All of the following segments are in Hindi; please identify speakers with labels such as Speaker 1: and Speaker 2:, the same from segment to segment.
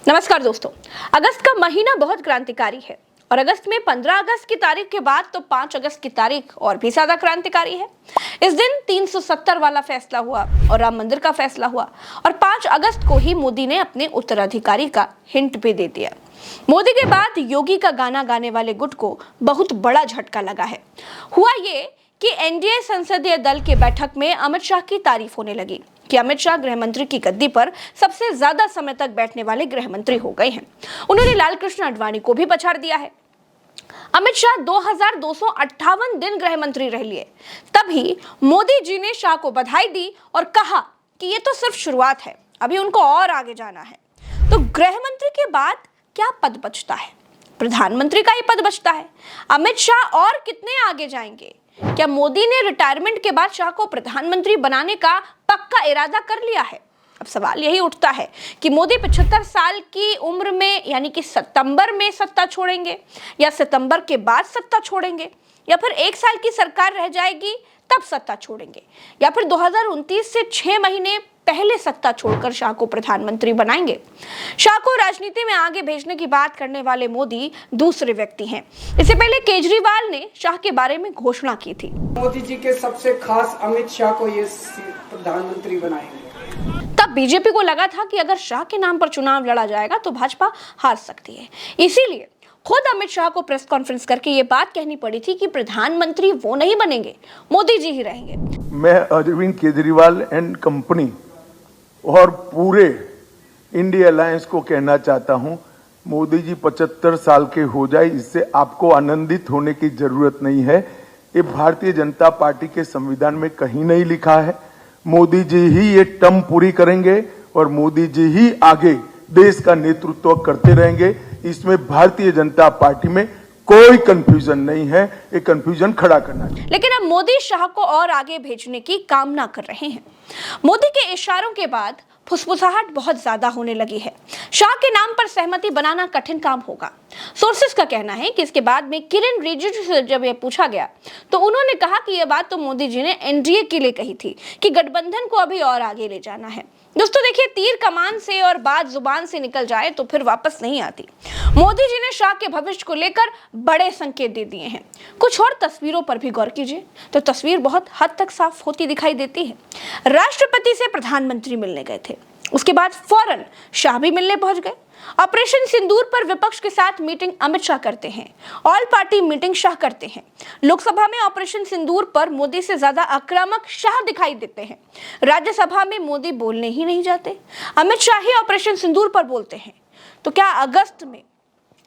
Speaker 1: नमस्कार दोस्तों। अगस्त का महीना बहुत क्रांतिकारी है और अगस्त में 15 अगस्त की तारीख के बाद तो 5 अगस्त की तारीख और भी ज्यादा क्रांतिकारी है। इस दिन 370 वाला फैसला हुआ और राम मंदिर का फैसला हुआ और 5 अगस्त को ही मोदी ने अपने उत्तराधिकारी का हिंट भी दे दिया। मोदी के बाद योगी का गाना गाने वाले गुट को बहुत बड़ा झटका लगा है। हुआ ये कि एनडीए संसदीय दल की बैठक में अमित शाह की तारीफ होने लगी कि अमित शाह गृह मंत्री की गद्दी पर सबसे ज्यादा समय तक बैठने वाले गृह मंत्री हो गए हैं। उन्होंने लालकृष्ण आडवाणी को भी पछाड़ दिया है। अमित शाह 2258 दिन गृह मंत्री रह लिए। तभी मोदी जी ने शाह को बधाई दी और कहा कि ये तो सिर्फ शुरुआत है, अभी उनको और आगे जाना है। तो गृह मंत्री के बाद क्या पद बचता है? प्रधानमंत्री का ही पद बचता है। अमित शाह और कितने आगे जाएंगे? क्या मोदी ने रिटायरमेंट के बाद शाह को प्रधानमंत्री बनाने का पक्का इरादा कर लिया है? अब सवाल यही उठता है कि मोदी 75 साल की उम्र में यानी कि सितंबर में सत्ता छोड़ेंगे या सितंबर के बाद सत्ता छोड़ेंगे या फिर 1 साल की सरकार रह जाएगी तब सत्ता छोड़ेंगे या फिर 2029 से 6 महीने पहले सत्ता छोड़कर शाह को प्रधानमंत्री बनाएंगे। शाह को राजनीति में आगे भेजने की बात करने वाले मोदी दूसरे व्यक्ति हैं। इससे पहले केजरीवाल ने शाह के बारे में घोषणा की थी।
Speaker 2: मोदी जी के सबसे खास अमित शाह को ये प्रधानमंत्री बनाएंगे।
Speaker 1: तब बीजेपी को लगा था कि अगर शाह के नाम पर चुनाव लड़ा जाएगा तो भाजपा हार सकती है। इसीलिए खुद अमित शाह को प्रेस कॉन्फ्रेंस करके ये बात कहनी पड़ी थी कि प्रधानमंत्री वो नहीं बनेंगे, मोदी जी ही रहेंगे।
Speaker 3: मैं अरविंद केजरीवाल एंड कंपनी और पूरे इंडिया अलायंस को कहना चाहता हूं, मोदी जी 75 साल के हो जाए, इससे आपको आनंदित होने की जरूरत नहीं है। ये भारतीय जनता पार्टी के संविधान में कहीं नहीं लिखा है। मोदी जी ही ये टर्म पूरी करेंगे और मोदी जी ही आगे देश का नेतृत्व करते रहेंगे। इसमें भारतीय जनता पार्टी में कोई कंफ्यूजन नहीं है, ये कंफ्यूजन खड़ा करना चाहिए।
Speaker 1: लेकिन अब मोदी शाह को और आगे भेजने की कामना कर रहे हैं। मोदी के इशारों के बाद फुसफुसाहट बहुत ज्यादा होने लगी है। शाह के नाम पर सहमति बनाना कठिन काम होगा। सोर्सेस का कहना है कि इसके बाद में किरण रिजिजू से जब यह पूछा गया तो उन्होंने कहा कि यह बात तो मोदी जी ने एनडीए के लिए कही थी कि गठबंधन को अभी और आगे ले जाना है। दोस्तों देखिए, तीर कमान से और बात जुबान से निकल जाए तो फिर वापस नहीं आती। मोदी जी ने शाह के भविष्य को लेकर बड़े संकेत दे दिए हैं। कुछ और तस्वीरों पर भी गौर कीजिए तो तस्वीर बहुत हद तक साफ होती दिखाई देती है। राष्ट्रपति से प्रधानमंत्री मिलने गए थे, उसके बाद फौरन शाह भी मिलने पहुंच गए। ऑपरेशन सिंदूर पर विपक्ष के साथ मीटिंग अमित शाह करते हैं, ऑल पार्टी मीटिंग शाह करते हैं। लोकसभा में ऑपरेशन सिंदूर पर मोदी से ज्यादा आक्रामक शाह दिखाई देते हैं। राज्यसभा में मोदी बोलने ही नहीं जाते, अमित शाह ही ऑपरेशन सिंदूर पर बोलते हैं। तो क्या अगस्त में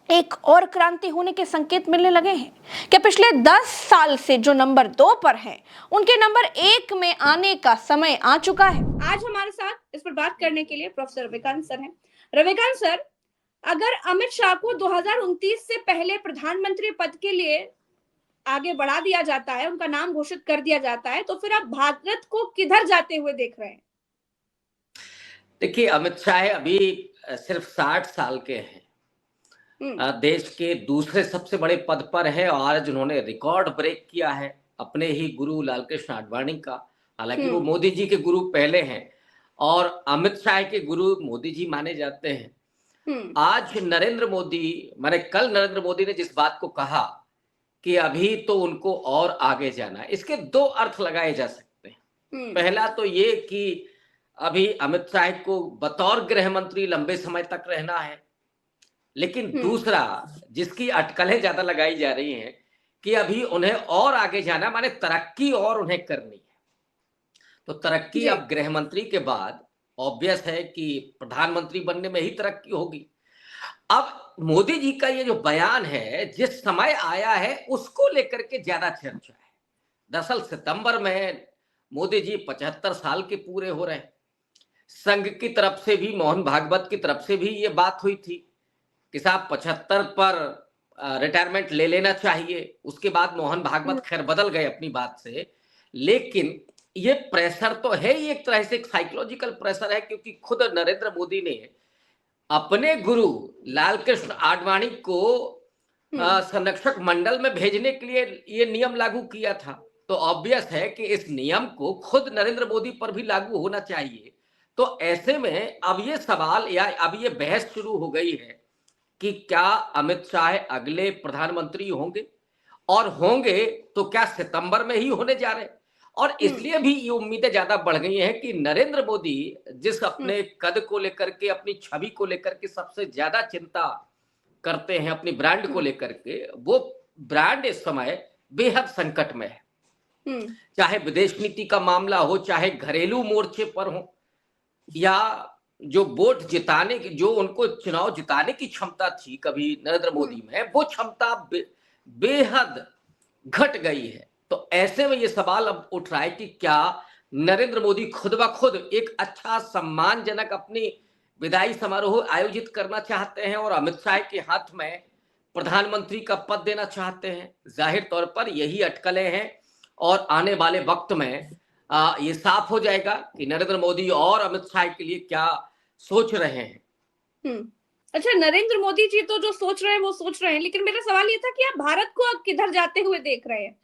Speaker 1: एक और क्रांति होने के संकेत मिलने लगे हैं? क्या पिछले 10 साल से जो नंबर 2 पर हैं, उनके नंबर 1 में आने का समय आ चुका है? आज हमारे साथ इस पर बात करने के लिए प्रोफेसर रविकांत सर हैं। रविकांत सर, अगर अमित शाह को 2029 से पहले प्रधानमंत्री पद के लिए आगे बढ़ा दिया जाता है, उनका नाम घोषित कर दिया जाता है, तो फिर आप भारत को किधर जाते हुए देख रहे हैं?
Speaker 4: देखिए, अमित शाह अभी सिर्फ 60 साल के हैं। देश के दूसरे सबसे बड़े पद पर है और आज उन्होंने रिकॉर्ड ब्रेक किया है अपने ही गुरु लालकृष्ण आडवाणी का। हालांकि वो मोदी जी के गुरु पहले हैं और अमित शाह के गुरु मोदी जी माने जाते हैं। आज नरेंद्र मोदी, माने कल नरेंद्र मोदी ने जिस बात को कहा कि अभी तो उनको और आगे जाना है, इसके 2 अर्थ लगाए जा सकते हैं। पहला तो ये कि अभी अमित शाह को बतौर गृह मंत्री लंबे समय तक रहना है, लेकिन दूसरा जिसकी अटकलें ज्यादा लगाई जा रही हैं कि अभी उन्हें और आगे जाना, माने तरक्की और उन्हें करनी है। तो तरक्की अब गृह मंत्री के बाद ऑब्वियस है कि प्रधानमंत्री बनने में ही तरक्की होगी। अब मोदी जी का ये जो बयान है, जिस समय आया है उसको लेकर के ज्यादा चर्चा है। दरअसल सितंबर में मोदी जी 75 साल के पूरे हो रहे हैं। संघ की तरफ से भी, मोहन भागवत की तरफ से भी ये बात हुई थी कि साहब 75 पर रिटायरमेंट ले लेना चाहिए। उसके बाद मोहन भागवत खैर बदल गए अपनी बात से, लेकिन ये प्रेशर तो है ही, एक तरह से एक साइकोलॉजिकल प्रेशर है, क्योंकि खुद नरेंद्र मोदी ने अपने गुरु लालकृष्ण आडवाणी को संरक्षक मंडल में भेजने के लिए ये नियम लागू किया था। तो ऑब्वियस है कि इस नियम को खुद नरेंद्र मोदी पर भी लागू होना चाहिए। तो ऐसे में अब ये सवाल या अब ये बहस शुरू हो गई है कि क्या अमित शाह अगले प्रधानमंत्री होंगे, और होंगे तो क्या सितंबर में ही होने जा रहे हैं। और इसलिए भी ये उम्मीदें ज्यादा बढ़ गई हैं कि नरेंद्र मोदी जिस अपने कद को लेकर के, अपनी छवि को लेकर के सबसे ज्यादा चिंता करते हैं, अपनी ब्रांड को लेकर के, वो ब्रांड इस समय बेहद संकट में है। चाहे विदेश नीति का मामला हो, चाहे घरेलू मोर्चे पर हो, या जो वोट जिताने की, जो उनको चुनाव जिताने की क्षमता थी कभी नरेंद्र मोदी में, वो क्षमता बेहद घट गई है। तो ऐसे में ये सवाल अब उठ रहा है कि क्या नरेंद्र मोदी खुद ब खुद एक अच्छा सम्मानजनक अपनी विदाई समारोह आयोजित करना चाहते हैं और अमित शाह के हाथ में प्रधानमंत्री का पद देना चाहते हैं। जाहिर तौर पर यही अटकलें हैं और आने वाले वक्त में ये साफ हो जाएगा कि नरेंद्र मोदी और अमित शाह के लिए क्या सोच रहे हैं।
Speaker 1: अच्छा, नरेंद्र मोदी जी तो जो सोच रहे हैं वो सोच रहे हैं, लेकिन मेरा सवाल ये था कि आप भारत को अब किधर जाते हुए देख रहे हैं?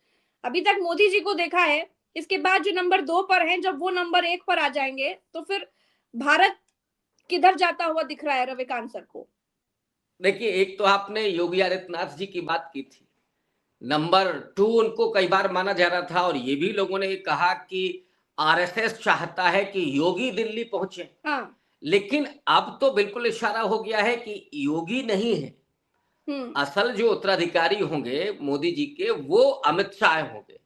Speaker 1: अभी तक मोदी जी को देखा है, इसके बाद जो नंबर 2 पर हैं, जब वो नंबर 1 पर आ जाएंगे तो फिर भारत किधर जाता हुआ दिख रहा है रविकांत सर को?
Speaker 4: देखिए, एक तो आपने योगी आदित्यनाथ जी की बात की थी, नंबर 2 उनको कई बार माना जा रहा था, और ये भी लोगों ने कहा कि आरएसएस चाहता है कि योगी दिल्ली पहुंचे।
Speaker 1: हाँ।
Speaker 4: लेकिन अब तो बिल्कुल इशारा हो गया है कि योगी नहीं है, असल जो उत्तराधिकारी होंगे मोदी जी के, वो अमित शाह होंगे।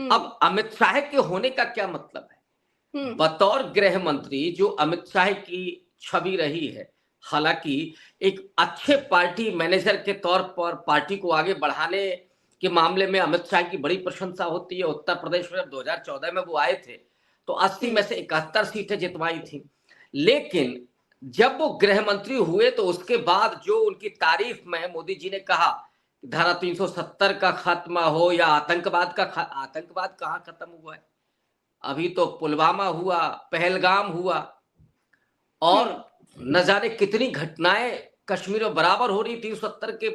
Speaker 4: अब अमित शाह के होने का क्या मतलब है? बतौर गृह मंत्री जो अमित शाह की छवि रही है, हालांकि एक अच्छे पार्टी मैनेजर के तौर पर पार्टी को आगे बढ़ाने के मामले में अमित शाह की बड़ी प्रशंसा होती है। उत्तर प्रदेश में 2014 में वो आए थे तो 80 में से 71 सीटें जितवाई थी, लेकिन जब वो गृह मंत्री हुए तो उसके बाद जो उनकी तारीफ में मोदी जी ने कहा, धारा 370 का खात्मा हो या आतंकवाद कहाँ खत्म हुआ है? अभी तो पुलवामा हुआ, पहलगाम हुआ, और न जाने कितनी घटनाएं कश्मीर में बराबर हो रही 370 के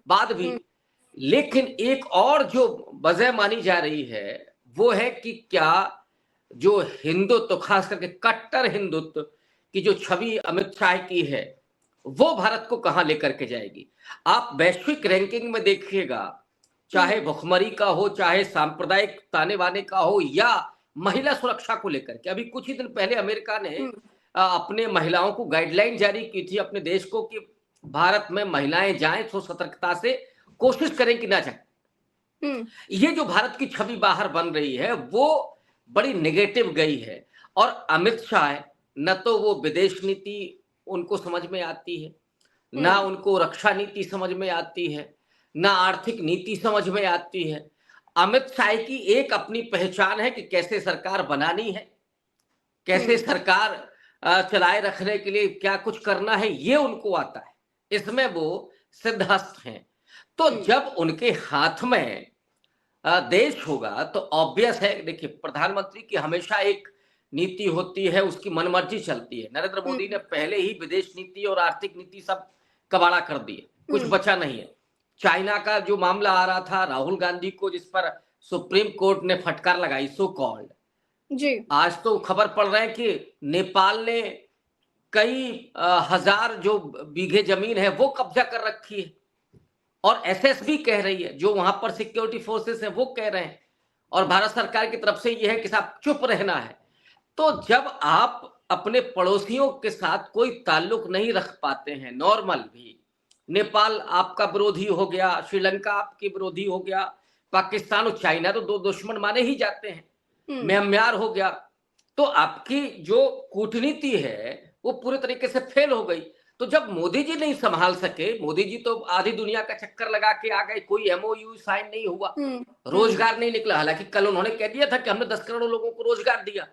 Speaker 4: बाद भी। लेकिन एक और जो वजह मानी जा रही है वो है कि क्या जो हिंदुत्व, खास करके कट्टर हिंदुत्व की जो छवि अमित शाह की है, वो भारत को कहां लेकर के जाएगी? आप वैश्विक रैंकिंग में देखिएगा, चाहे भुखमरी का हो, चाहे सांप्रदायिक ताने बाने का हो, या महिला सुरक्षा को लेकर के। अभी कुछ ही दिन पहले अमेरिका ने अपने महिलाओं को गाइडलाइन जारी की थी अपने देश को कि भारत में महिलाएं जाएं तो सतर्कता से कोशिश करें कि ना जाएं। ये जो भारत की छवि बाहर बन रही है वो बड़ी नेगेटिव गई है। और अमित शाह न तो वो विदेश नीति उनको समझ में आती है, ना उनको रक्षा नीति समझ में आती है, ना आर्थिक नीति समझ में आती है। अमित शाह की एक अपनी पहचान है कि कैसे सरकार बनानी है, कैसे सरकार चलाए रखने के लिए क्या कुछ करना है, ये उनको आता है, इसमें वो सिद्धहस्त हैं। तो जब उनके हाथ में देश होगा तो ऑब्वियस है, देखिए प्रधानमंत्री की हमेशा एक नीति होती है, उसकी मनमर्जी चलती है। नरेंद्र मोदी ने पहले ही विदेश नीति और आर्थिक नीति सब कबाड़ा कर दिए, कुछ बचा नहीं है। चाइना का जो मामला आ रहा था राहुल गांधी को, जिस पर सुप्रीम कोर्ट ने फटकार लगाई सो कॉल्ड जी, आज तो खबर पड़ रहा है कि नेपाल ने कई हजार जो बीघे जमीन है वो कब्जा कर रखी है, और एसएसबी कह रही है, जो वहां पर सिक्योरिटी फोर्सेस है वो कह रहे हैं, और भारत सरकार की तरफ से ये है कि साहब चुप रहना है। तो जब आप अपने पड़ोसियों के साथ कोई ताल्लुक नहीं रख पाते हैं, नॉर्मल भी, नेपाल आपका विरोधी हो गया, श्रीलंका आपके विरोधी हो गया, पाकिस्तान और चाइना तो दो दुश्मन माने ही जाते हैं, म्यांमार हो गया, तो आपकी जो कूटनीति है वो पूरे तरीके से फेल हो गई। तो जब मोदी जी नहीं संभाल सके, मोदी जी तो आधी दुनिया का चक्कर लगा के आ गए, कोई एमओयू साइन नहीं हुआ, रोजगार नहीं निकला। हालांकि कल उन्होंने कह दिया था कि हमने 10 करोड़ लोगों को रोजगार दिया,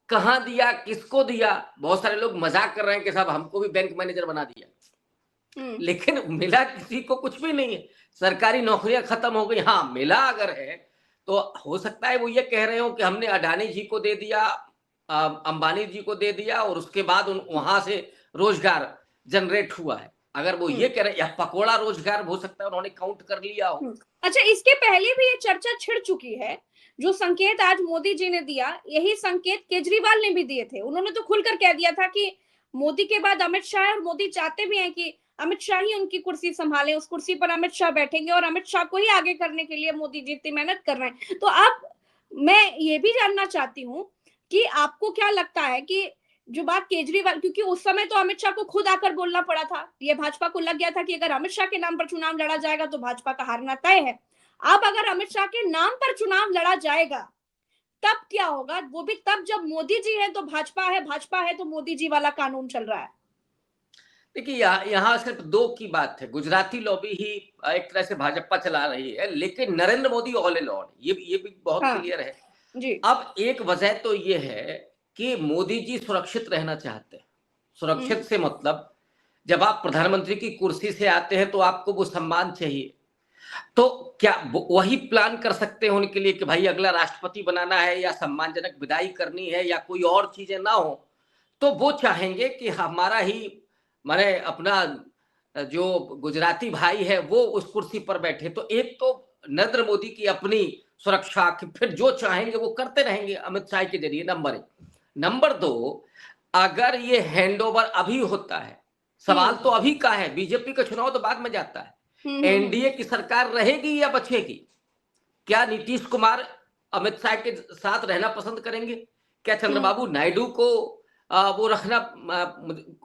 Speaker 4: कहां दिया, किसको दिया? बहुत सारे लोग मजाक कर रहे हैं कि साहब हमको भी बैंक मैनेजर बना दिया, लेकिन मिला किसी को कुछ भी नहीं है। सरकारी नौकरियां खत्म हो गई। हाँ, मिला अगर है तो हो सकता है वो ये कह रहे हो कि हमने अडानी जी को दे दिया, अंबानी जी को दे दिया, और उसके बाद वहां से रोजगार जनरेट हुआ है। अगर वो ये कह रहे हैं या पकोड़ा रोजगार हो सकता है उन्होंने काउंट कर लिया हो।
Speaker 1: अच्छा, इसके पहले भी ये चर्चा छिड़ चुकी है। जो संकेत आज मोदी जी ने दिया, यही संकेत केजरीवाल ने भी दिए थे। उन्होंने तो खुलकर कह दिया था कि मोदी के बाद अमित शाह है, और मोदी चाहते भी हैं कि अमित शाह ही उनकी कुर्सी संभाले, उस कुर्सी पर अमित शाह बैठेंगे और अमित शाह को ही आगे करने के लिए मोदी जी इतनी मेहनत कर रहे हैं। तो अब मैं ये भी जानना चाहती हूँ कि आपको क्या लगता है कि जो बात केजरीवाल, क्योंकि उस समय तो अमित शाह को खुद आकर बोलना पड़ा था, ये भाजपा को लग गया था कि अगर अमित शाह के नाम पर चुनाव लड़ा जाएगा तो भाजपा का हारना तय है। अब अगर अमित शाह के नाम पर चुनाव लड़ा जाएगा तब क्या होगा? वो भी तब जब मोदी जी है तो भाजपा है तो मोदी जी वाला कानून चल रहा है।
Speaker 4: देखिए यहाँ सिर्फ दो की बात है, गुजराती लॉबी ही एक तरह से भाजपा चला रही है, लेकिन Narendra Modi all in all, ये भी बहुत क्लियर है
Speaker 1: जी।
Speaker 4: अब एक वजह तो ये है कि मोदी जी सुरक्षित रहना चाहते हैं। सुरक्षित से मतलब जब आप प्रधानमंत्री की कुर्सी से आते हैं तो आपको वो सम्मान चाहिए, तो क्या वही प्लान कर सकते हैं उनके लिए कि भाई अगला राष्ट्रपति बनाना है या सम्मानजनक विदाई करनी है या कोई और चीजें ना हो, तो वो चाहेंगे कि हमारा ही माने अपना जो गुजराती भाई है वो उस कुर्सी पर बैठे। तो एक तो नरेंद्र मोदी की अपनी सुरक्षा की, फिर जो चाहेंगे वो करते रहेंगे अमित शाह के जरिए, नंबर 1। नंबर 2, अगर ये हैंडओवर अभी होता है, सवाल तो अभी का है, बीजेपी का चुनाव तो बाद में जाता है, एनडीए की सरकार रहेगी या बचेगी? क्या नीतीश कुमार अमित शाह के साथ रहना पसंद करेंगे? क्या चंद्रबाबू नायडू को वो रखना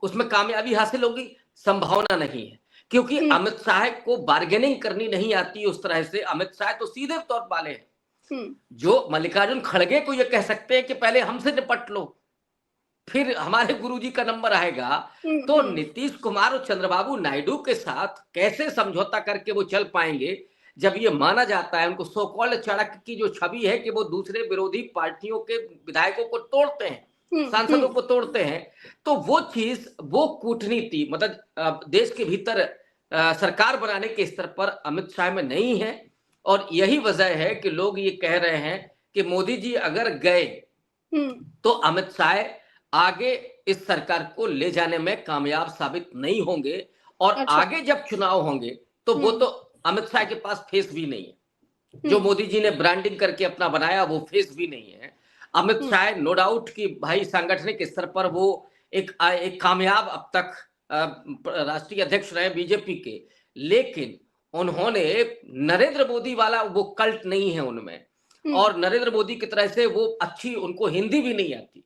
Speaker 4: उसमें कामयाबी हासिल होगी? संभावना नहीं है, क्योंकि अमित शाह को बार्गेनिंग करनी नहीं आती उस तरह से। अमित शाह तो सीधे तौर वाले हैं, जो मल्लिकार्जुन खड़गे को ये कह सकते हैं कि पहले हमसे निपट लो फिर हमारे गुरुजी का नंबर आएगा। तो नीतीश कुमार और चंद्रबाबू नायडू के साथ कैसे समझौता करके वो चल पाएंगे जब ये माना जाता है, उनको सो कॉल्ड चाणक्य की जो छवि है कि वो दूसरे विरोधी पार्टियों के विधायकों को तोड़ते हैं, सांसदों को तोड़ते हैं। तो वो चीज, वो कूटनीति मतलब देश के भीतर सरकार बनाने के स्तर पर अमित शाह में नहीं है, और यही वजह है कि लोग ये कह रहे हैं कि मोदी जी अगर गए तो अमित शाह आगे इस सरकार को ले जाने में कामयाब साबित नहीं होंगे, और आगे जब चुनाव होंगे तो वो तो अमित शाह के पास फेस भी नहीं है, जो मोदी जी ने ब्रांडिंग करके अपना बनाया वो फेस भी नहीं है। अमित शाह नो डाउट कि भाई सांगठनिक स्तर पर वो एक कामयाब अब तक राष्ट्रीय अध्यक्ष रहे बीजेपी के, लेकिन उन्होंने नरेंद्र मोदी वाला वो कल्ट नहीं है उनमें, और नरेंद्र मोदी की तरह से वो अच्छी, उनको हिंदी भी नहीं आती,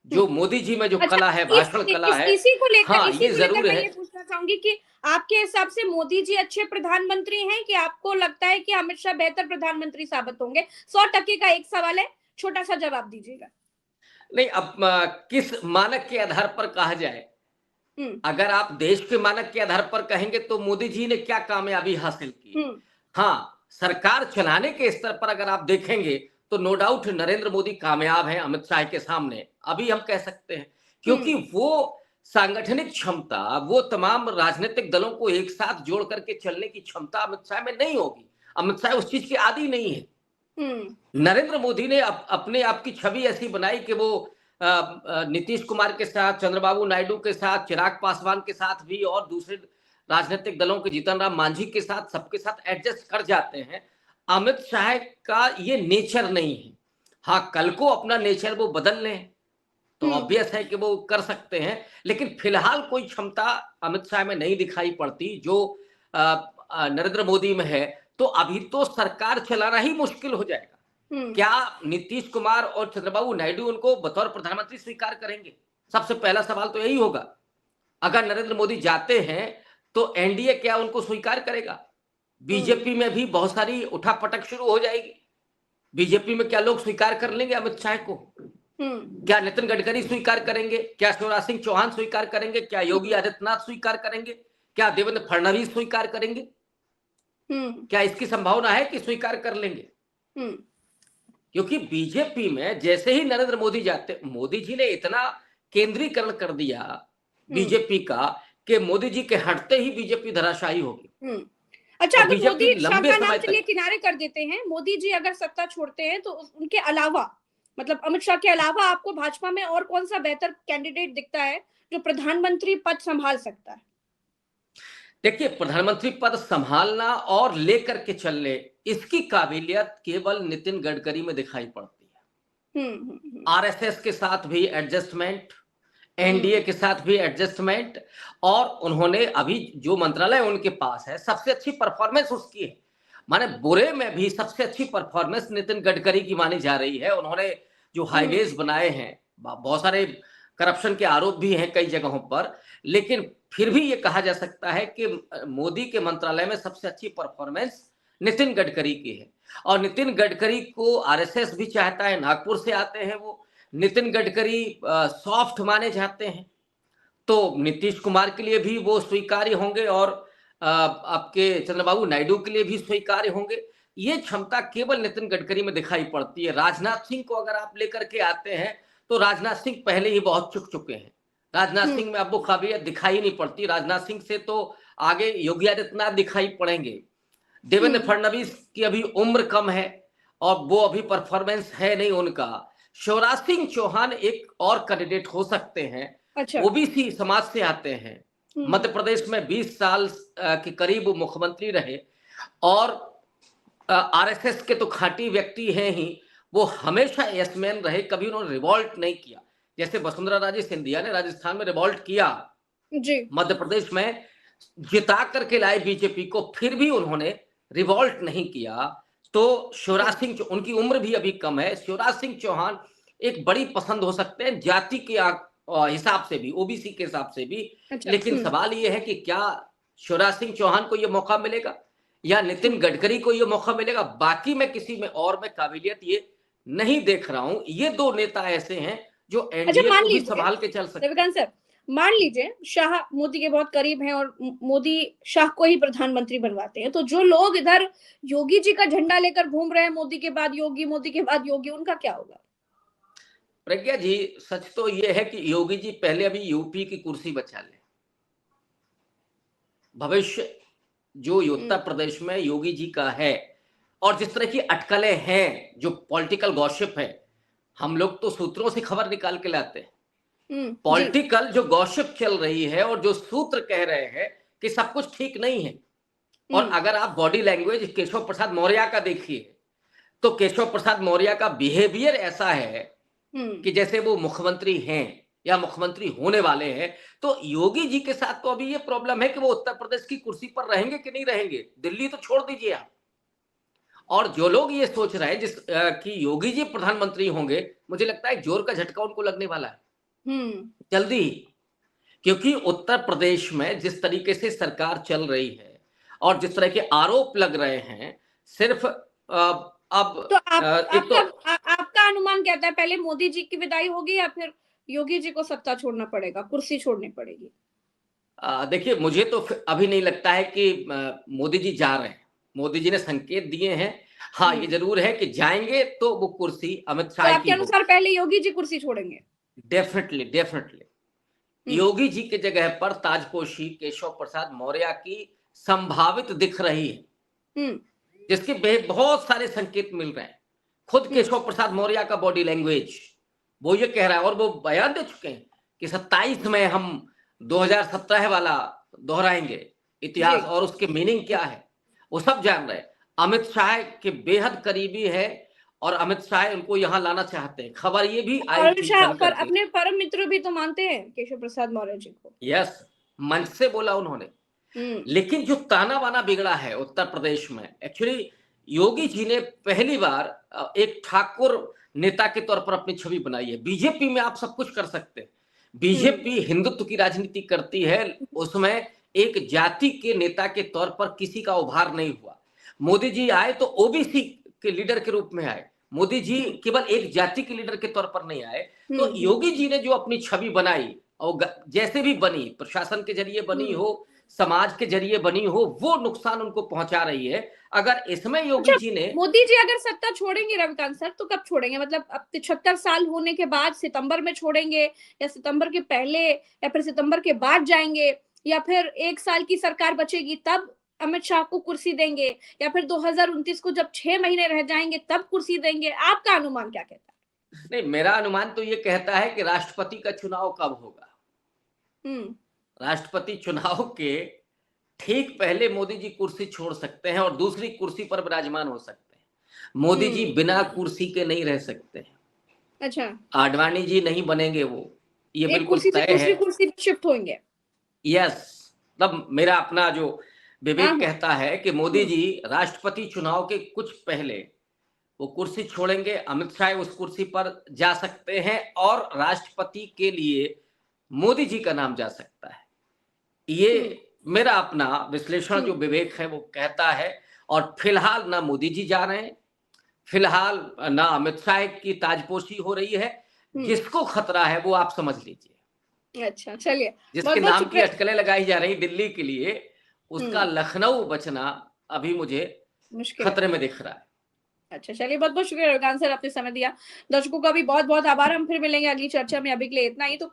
Speaker 4: जो मोदी जी में जो कला है, भाषण कला है।
Speaker 1: इसी को लेकर,
Speaker 4: हाँ, ये जरूर है।
Speaker 1: ये पूछना चाहूंगी कि आपके हिसाब से मोदी जी अच्छे प्रधानमंत्री हैं कि आपको लगता है कि अमित शाह बेहतर प्रधानमंत्री साबित होंगे? 100% का एक सवाल है, छोटा सा जवाब दीजिएगा।
Speaker 4: नहीं, अब किस मानक के आधार पर कहा जाए? अगर आप देश के मानक के आधार पर कहेंगे तो मोदी जी ने क्या कामयाबी हासिल की? हाँ, सरकार चलाने के स्तर पर अगर आप देखेंगे तो नो डाउट नरेंद्र मोदी कामयाब हैं अमित शाह के सामने, अभी हम कह सकते हैं, क्योंकि वो सांगठनिक क्षमता, वो तमाम राजनीतिक दलों को एक साथ जोड़ करके चलने की क्षमता अमित शाह में नहीं होगी। अमित शाह उस चीज के आदी नहीं है। नरेंद्र मोदी ने अपने आप की छवि ऐसी बनाई कि वो नीतीश कुमार के साथ, चंद्रबाबू नायडू के साथ, चिराग पासवान के साथ भी, और दूसरे राजनीतिक दलों के जीतन राम मांझी के साथ, सबके साथ एडजस्ट कर जाते हैं। अमित शाह का ये नेचर नहीं है। हाँ, कल को अपना नेचर वो बदल लें तो ऑब्वियस है कि वो कर सकते हैं, लेकिन फिलहाल कोई क्षमता अमित शाह में नहीं दिखाई पड़ती जो नरेंद्र मोदी में है। तो अभी तो सरकार चलाना ही मुश्किल हो जाएगा। क्या नीतीश कुमार और चंद्रबाबू नायडू उनको बतौर प्रधानमंत्री स्वीकार करेंगे? सबसे पहला सवाल तो यही होगा। अगर नरेंद्र मोदी जाते हैं तो एनडीए क्या उनको स्वीकार करेगा? बीजेपी में भी बहुत सारी उठापटक शुरू हो जाएगी। बीजेपी में क्या लोग स्वीकार कर लेंगे अमित शाह को? क्या नितिन गडकरी स्वीकार करेंगे? क्या शिवराज सिंह चौहान स्वीकार करेंगे? क्या योगी आदित्यनाथ स्वीकार करेंगे? क्या देवेंद्र फडणवीस स्वीकार करेंगे? क्या इसकी संभावना है कि स्वीकार कर लेंगे? क्योंकि बीजेपी में जैसे ही नरेंद्र मोदी जाते, मोदी जी ने इतना केंद्रीकरण कर दिया बीजेपी का कि मोदी जी के हटते ही बीजेपी धराशायी होगी।
Speaker 1: अच्छा, अगर मोदी लंबे समय तक किनारे कर देते हैं, मोदी जी अगर सत्ता छोड़ते हैं, तो उनके अलावा, मतलब अमित शाह के अलावा, आपको भाजपा में और कौन सा बेहतर कैंडिडेट दिखता है जो प्रधानमंत्री पद संभाल सकता है?
Speaker 4: देखिए, प्रधानमंत्री पद संभालना और लेकर के चलने, इसकी काबिलियत केवल नितिन गडकरी में दिखाई पड़ती है। आरएसएस के साथ भी एडजस्टमेंट, एनडीए के साथ भी एडजस्टमेंट, और उन्होंने अभी जो मंत्रालय उनके पास है, सबसे अच्छी परफॉर्मेंस उसकी है। माने बुरे में भी सबसे अच्छी परफॉर्मेंस नितिन गडकरी की मानी जा रही है। उन्होंने जो हाईवेज बनाए हैं, बहुत सारे करप्शन के आरोप भी हैं कई जगहों पर, लेकिन फिर भी ये कहा जा सकता है कि मोदी के मंत्रालय में सबसे अच्छी परफॉर्मेंस नितिन गडकरी की है। और नितिन गडकरी को आरएसएस भी चाहता है, नागपुर से आते हैं वो। नितिन गडकरी सॉफ्ट माने जाते हैं, तो नीतीश कुमार के लिए भी वो स्वीकार्य होंगे और आपके चंद्रबाबू नायडू के लिए भी स्वीकार्य होंगे। ये क्षमता केवल नितिन गडकरी में दिखाई पड़ती है। राजनाथ सिंह को अगर आप लेकर के आते हैं, तो राजनाथ सिंह पहले ही बहुत चुक चुके हैं। राजनाथ सिंह में अब वो काबिलियत दिखाई नहीं पड़ती। राजनाथ सिंह से तो आगे योगी आदित्यनाथ दिखाई पड़ेंगे। देवेंद्र फडणवीस की अभी उम्र कम है और वो अभी परफॉर्मेंस है नहीं उनका। शिवराज सिंह चौहान एक और कैंडिडेट हो सकते हैं।
Speaker 1: अच्छा।
Speaker 4: ओबीसी समाज से आते हैं, मध्य प्रदेश में 20 साल के करीब मुख्यमंत्री रहे और आरएसएस के तो खांटी व्यक्ति हैं ही। वो हमेशा यसमैन रहे, कभी उन्होंने रिवॉल्ट नहीं किया। जैसे वसुंधरा राजे सिंधिया ने राजस्थान में रिवॉल्ट किया
Speaker 1: जी,
Speaker 4: मध्य प्रदेश में जिता करके लाए बीजेपी को, फिर भी उन्होंने रिवॉल्ट नहीं किया। तो शिवराज सिंह, उनकी उम्र भी अभी कम है, शिवराज सिंह चौहान एक बड़ी पसंद हो सकते हैं जाति के हिसाब से भी, ओबीसी के हिसाब से भी।
Speaker 1: अच्छा।
Speaker 4: लेकिन सवाल ये है कि क्या शिवराज सिंह चौहान को ये मौका मिलेगा या नितिन गडकरी को ये मौका मिलेगा? बाकी मैं किसी में और में काबिलियत ये नहीं देख रहा हूं। ये दो नेता ऐसे हैं जो एनडीए को भी संभाल के चल सकते हैं।
Speaker 1: सर, मान लीजिए शाह मोदी के बहुत करीब हैं और मोदी शाह को ही प्रधानमंत्री बनवाते हैं, तो जो लोग इधर योगी जी का झंडा लेकर घूम रहे हैं, मोदी के बाद योगी, मोदी के बाद योगी, उनका क्या होगा?
Speaker 4: प्रज्ञा जी, सच तो ये है कि योगी जी पहले अभी यूपी की कुर्सी बचा ले। भविष्य जो उत्तर प्रदेश में योगी जी का है और जिस तरह की अटकलें हैं, जो पॉलिटिकल गॉसिप है, हम लोग तो सूत्रों से खबर निकाल के लाते हैं। पॉलिटिकल जो गॉसिप चल रही है और जो सूत्र कह रहे हैं कि सब कुछ ठीक नहीं है। और अगर आप बॉडी लैंग्वेज केशव प्रसाद मौर्य का देखिए, तो केशव प्रसाद मौर्य का बिहेवियर ऐसा है कि जैसे वो मुख्यमंत्री हैं या मुख्यमंत्री होने वाले हैं। तो योगी जी के साथ तो अभी ये प्रॉब्लम है कि वो उत्तर प्रदेश की कुर्सी पर रहेंगे कि नहीं रहेंगे। दिल्ली तो छोड़ दीजिए आप। और जो लोग ये सोच रहे हैं कि योगी जी प्रधानमंत्री होंगे, मुझे लगता है जोर का झटका उनको लगने वाला है जल्दी ही। क्योंकि उत्तर प्रदेश में जिस तरीके से सरकार चल रही है और जिस तरह के आरोप लग रहे हैं, सिर्फ अब
Speaker 1: तो आपका अनुमान कहता है पहले मोदी जी की विदाई होगी या फिर योगी जी को सत्ता छोड़ना पड़ेगा, कुर्सी छोड़नी पड़ेगी?
Speaker 4: देखिए, मुझे तो अभी नहीं लगता है कि मोदी जी जा रहे हैं। मोदी जी ने संकेत दिए हैं। हाँ, ये जरूर है कि जाएंगे तो वो कुर्सी अमित शाह की।
Speaker 1: तो आपके अनुसार पहले योगी जी कुर्सी छोड़ेंगे?
Speaker 4: डेफिनेटली योगी जी की जगह पर ताजपोशी केशव प्रसाद मौर्य की संभावित दिख रही है, जिसके बहुत सारे संकेत मिल रहे हैं। खुद केशव प्रसाद मौर्य का बॉडी लैंग्वेज वो ये कह रहा है और वो बयान दे चुके हैं कि 27 में हम 2017 वाला दोहराएंगे इतिहास, और उसके मीनिंग क्या है वो सब जान रहे हैं। अमित शाह के बेहद करीबी है और अमित शाह उनको यहाँ लाना चाहते हैं। खबर ये भी आई थी,
Speaker 1: पर अपने परम मित्र भी तो मानते हैं केशव प्रसाद मौर्य जी को।
Speaker 4: यस, मंच से बोला उन्होंने। लेकिन जो ताना बाना बिगड़ा है उत्तर प्रदेश में, एक्चुअली योगी जी ने पहली बार एक ठाकुर नेता के तौर पर अपनी छवि बनाई है। बीजेपी में आप सब कुछ कर सकते हैं। बीजेपी हिंदुत्व की राजनीति करती है, उसमें एक जाति के नेता के तौर पर किसी का उभार नहीं हुआ। मोदी जी आए तो ओबीसी के लीडर के रूप में आए। मोदी जी केवल एक जाति के लीडर के तौर पर नहीं आए। तो योगी जी ने जो अपनी छवि बनाई, और जैसे भी बनी, प्रशासन के जरिए बनी हो, समाज के जरिए बनी हो, वो नुकसान उनको पहुंचा रही है। अगर इसमें योगी जी ने,
Speaker 1: मोदी जी अगर सत्ता छोड़ेंगे रविकांत सर, तो कब छोड़ेंगे? मतलब अब 73 साल होने के बाद सितंबर में छोड़ेंगे या सितंबर के पहले या फिर सितंबर के बाद जाएंगे, या फिर 1 साल की सरकार बचेगी तब अमित शाह को कुर्सी देंगे, या फिर 2029 को जब 6 महीने रह जाएंगे तब कुर्सी देंगे? आपका अनुमान क्या कहता है?
Speaker 4: नहीं, मेरा अनुमान तो ये कहता है कि राष्ट्रपति का चुनाव कब होगा। राष्ट्रपति चुनाव के ठीक पहले मोदी जी कुर्सी छोड़ सकते हैं और दूसरी कुर्सी पर विराजमान हो सकते हैं। मोदी जी बिना कुर्सी के नहीं रह सकते हैं।
Speaker 1: अच्छा,
Speaker 4: आडवाणी जी नहीं बनेंगे वो, ये
Speaker 1: एक
Speaker 4: बिल्कुल
Speaker 1: कुर्सी से
Speaker 4: तय
Speaker 1: दूसरी
Speaker 4: है।
Speaker 1: कुर्सी पे शिफ्ट होंगे।
Speaker 4: यस, तब मेरा अपना जो
Speaker 1: हाँ,
Speaker 4: विवेक
Speaker 1: हाँ।
Speaker 4: कहता है कि मोदी जी राष्ट्रपति चुनाव के कुछ पहले वो कुर्सी छोड़ेंगे, अमित शाह उस कुर्सी पर जा सकते हैं और राष्ट्रपति के लिए मोदी जी का नाम जा सकता है। ये मेरा अपना विश्लेषण जो विवेक है वो कहता है। और फिलहाल ना मोदी जी जा रहे हैं, फिलहाल ना अमित शाह की ताजपोशी हो रही है। जिसको खतरा है वो आप समझ लीजिए,
Speaker 1: अच्छा, चलिए,
Speaker 4: जिसके
Speaker 1: बहुत-बहुत
Speaker 4: नाम की
Speaker 1: शुक्रिया।
Speaker 4: अटकलें लगाई जा रही दिल्ली के लिए, उसका लखनऊ बचना अभी मुझे
Speaker 1: मुश्किल है।
Speaker 4: खतरे में दिख रहा है।
Speaker 1: अच्छा, चलिए, बहुत-बहुत शुक्रिया रविकांत सर, आपने समय दिया। दर्शकों का भी बहुत-बहुत आभार। हम फिर मिलेंगे अगली चर्चा में, अभी के लिए इतना ही। तो